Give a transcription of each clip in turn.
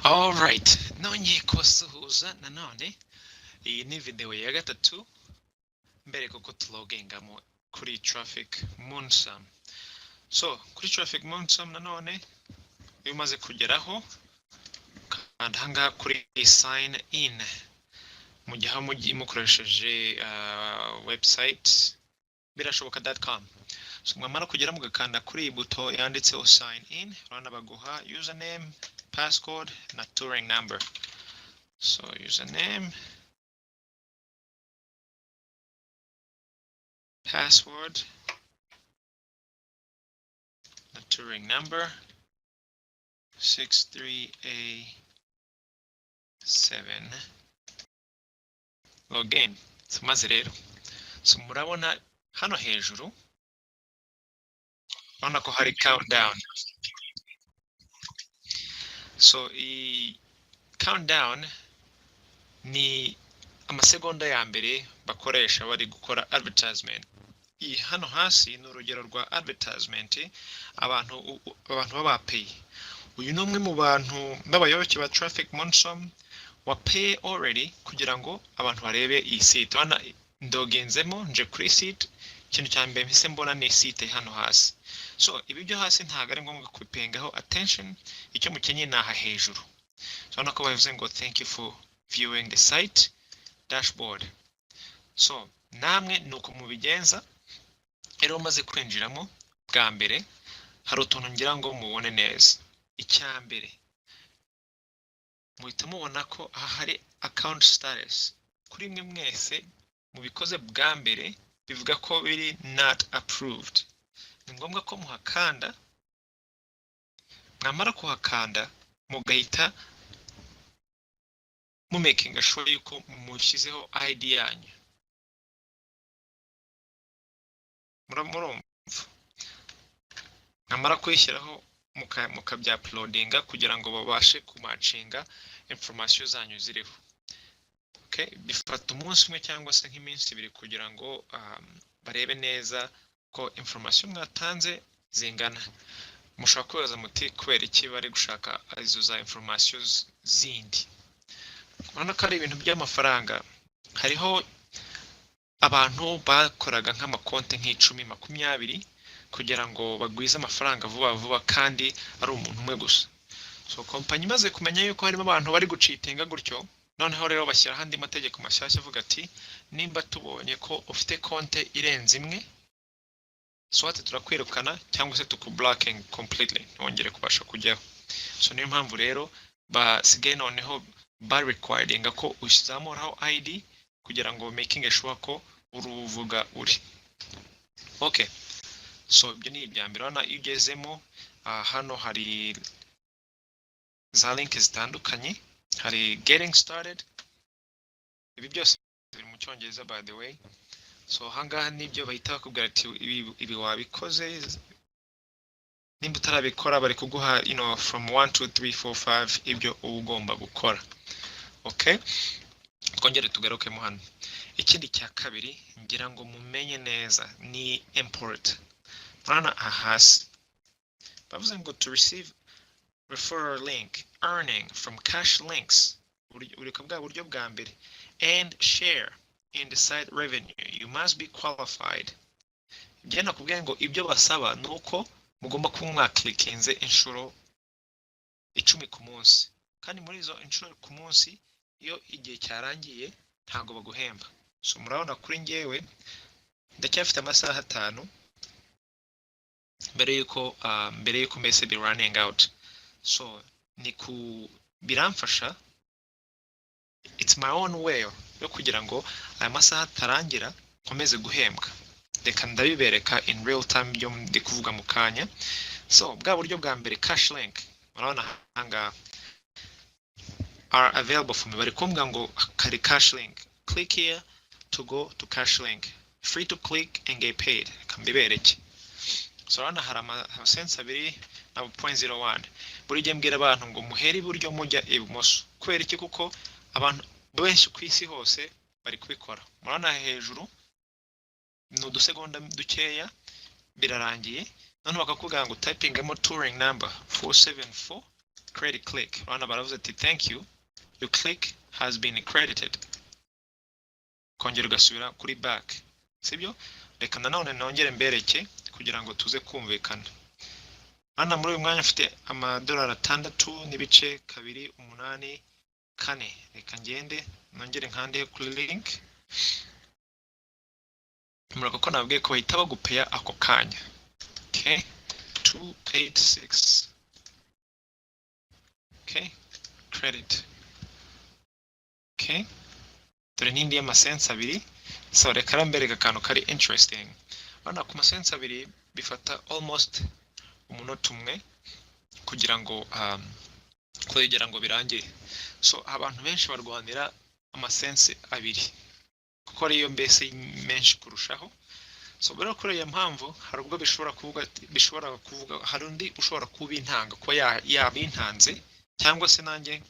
Alright, nongeye kubasuhuza nanone. Iyi ni video ya gatatu mbere kuko tulogingamo kuri Traffic Moonsum. So, kuri Traffic Moonsum nanone iyo umaze kugeraho kandi ahangaha kuri sign in mu gihe mukoresheje website birashoboka.com. So, mwamara kugera mugakanda kuri buto yanditseho sign in, urabona baguha username, passcode na touring number. So username, password, na touring number 63A7. Login. So maze rero. So murabona hano hejuru urabona ko hari countdown. So i countdown ni amasegonda ya mbere bakoresha bari gukora advertisement. I hano hasi ni urugero rwa advertisement abantu babapay. Uyu ni umwe mu bantu b'abayoboke ba Traffic Moonsum wa pay already kugira ngo abantu barebe iyi site. Wana ndogenzemo nje kuri site, ikintu cya mbere mpise mbona ni site hano hasi. So ibi byo hasi ntago ari ngombwa kubipengaho attention, icyo mukenye ni aha hejuru. So nako bavuze ngo thank you for viewing the site dashboard. So namwe nuko mubigenza. Rero maze kwinjiramo bwa mbere hari utuntu ngira ngo mubone neza. Icya mbere muhita mubona ko aha hari account status. Kuri mwe mwese mubikoze bwa mbere bivuga ko biri not approved. Ni ngombwa ko muhakanda, mwamara kuhakanda mugahita making sure yuko mushyizeho ID yanyu. Murumva mwamara kwishyiraho mukabya uploadinga kugira ngo babashe kumatchinga information zanyu ziriho. Okay, bifata umunsi umwe cyangwa se nk'iminsi ibiri kugira ngo barebe neza ko information mwatanze zingana. Mushaka kubaza muti kubera iki bari gushaka izo za information zindi. Urabona ko ari ibintu by'amafaranga. Hariho abantu bakoraga nk'amakonte nk'icumi 20 kugira ngo bagwize amafaranga vuba kandi ari umuntu umwe gusa. So kompanyi maze kumenya yuko harimo abantu bari gucitinga gutyo, noneho rero bashyira handi mategeko mashyashya avuga ati nimba tubonye ko ufite konte irenze imwe, swate turakwirukana cyangwa se tukublocking completely, ntongere kubasha kujyaho. So niyo mpamvu rero basigaye noneho requiring ko uzamoraho ID kugira ngo making sure ko uruvuga uri. Okay. So ibyo ni ibya mbere. Urabona iyo ugezemo hano hari za link zitandukanye, hari getting started. Ibi byose biri mu Cyongereza by the way. So hangaha nibyo bahita bakubwira ati ibi wabikoze, nimba utarabikora bari kuguha from 1 2 3 4 5 ibyo ugomba gukora. Okay, twongere tugarukemo hano. Ikindi cya kabiri ngira ngo mumenye neza ni import. Urabona ahasi bavuze ngo to receive referral link, earning from cash links, ureka bwa buryo bwa mbere, and share in the site revenue, you must be qualified. Ibyo nakubwiye ngo ibyo basaba nuko mugomba kuba mwaklikinze inshuro 10 ku munsi, kandi muri izo inshuro ku munsi iyo igihe cyarangiye ntago baguhemba. So murabona kuri ngewe ndacyafite amasaha 5 mbere yuko mbese be running out. So biramfasha, it's my own way yo kugira ngo aya masaha tarangira nkomeze guhembwa. Reka ndabibereka in real time byo ndi kuvuga mu kanya. So bwa buryo bwa mbere cash link, murabona hanga are available for me. Bari kumbwa ngo kari cash link, click here to go to cash link, free to click and get paid. Kambibereke. So urabona hari amasense abiri na 0.01. Buri gihe mbwira abantu ngo muhere iburyo mujya ibumoso. Kubera iki? Kuko abantu benshi ku isi hose bari kubikora. Murabona hejuru no dusegonda dukeya birarangiye, none bakakubwira ngo typingamo touring number 474 credit click urabona baravuze ati thank you, your click has been credited, kongera ugasubira kuri back, sibyo? Reka nanone nongere mbereke kugira ngo tuze kumvikana. Hano muri uyu mwanya mfite amadolari 6 n'ibice 2.84. Reka ngende nongere nkande kuri link. Murako ko nabwiye ko bahita bagupeya ako kanya. Okay, 286. Okay, credit. Okay, dore n'indi y'amasense abiri. So reka rambereka akantu kari interesting. Bana ku masense abiri bifata almost umunota umwe kugira ngo birangire. So abantu benshi barwanira amasense abiri kuko ariyo mbese menshi kurushaho. So bero kuri iyo mpamvu hari ubwo bishobora kuvuga hari undi ushobora kubintanga ko yabintanze cyangwa se nanjye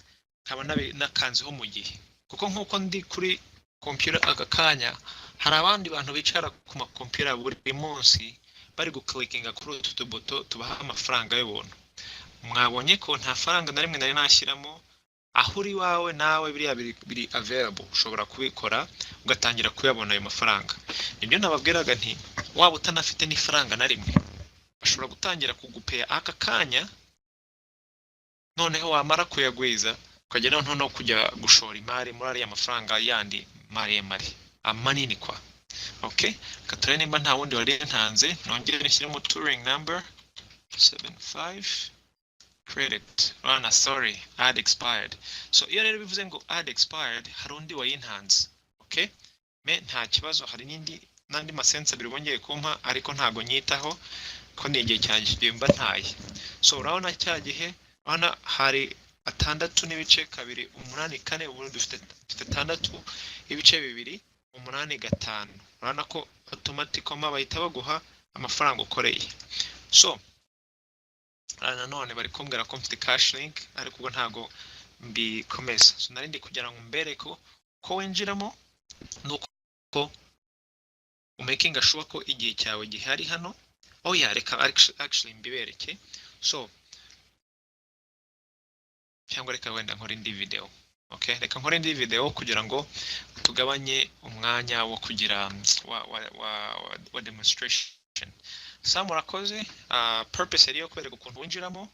nkaba nakanzeho mu gihe, kuko nkuko ndi kuri computer aka kanya hari abandi bantu bicara ku ma computer buri munsi bari guklikinga kuri utu tubuto tubaha amafaranga y'ubuntu. Mwabonye ko nta faranga na rimwe nari nashyiramo, aho uri wawe nawe biri available, ushobora kubikora ugatangira kuyabona ayo mafaranga. Nibyo nababwiraga nti waba utanafite n'ifaranga na rimwe bashobora gutangira kugupeya aka kanya, noneho wamara kuyagwiza ukagera no kujya gushora imari muri ariya mafaranga yandi maremare amanini kwa. Okay, katore nimba nta wundi wari ntanze, nongere nishyiremo touring number 75 credit. Rana sorry, ad expired. So iyo rero bivuze ngo ad expired hari undi wayintanze. Okay, me nta kibazo, hari nandi masense abiri bongeye kumpa ariko ntago nyitaho ko nigiye cyanjye mba ntaye. So urabona cya gihe bana hari 6 n'ibice 2.84, ubu dufite 6 ibice 2.85. Urabona ko automatically bahita baguha amafaranga ukoreye. So nanone bari kumbwira ko mfite cash link ariko ubwo ntago mbikomeza. So narindi kugira ngo mbereko ko winjiramo nuko umaking sure ko igihe cyawe gihari hano. Oh yeah, reka actually mbibereke. So cyangwa reka wenda nkora indi video. Okay, reka nkora indi video kugira ngo tugabanye umwanya wo kugira wa demonstration. Murakoze. Purpose ariyo kwereka ukuntu winjiramo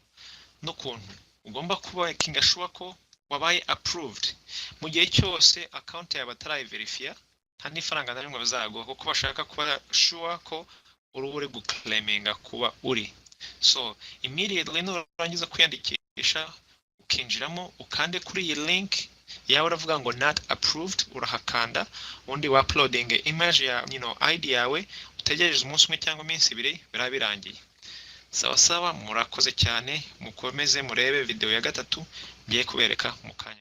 n'ukuntu ugomba kuba kinga sure ko wabaye approved mu gihe cyose account yawe batarayiverifya, nta n'ifaranga na rimwe bazaguha kuko bashaka kuba sure ko uri guclaiminga kuba uri. So immediately nurangiza kwiyandikisha ukinjiramo ukande kuri iyi link yawe uravuga ngo not approved, urahakanda undi wa uploading image ya ID yawe, utegereje umunsi umwe cyangwa iminsi 2 birabirangiye. Sawa, murakoze cyane, mukomeze murebe video ya 3 ngiye kubereka mu kanya.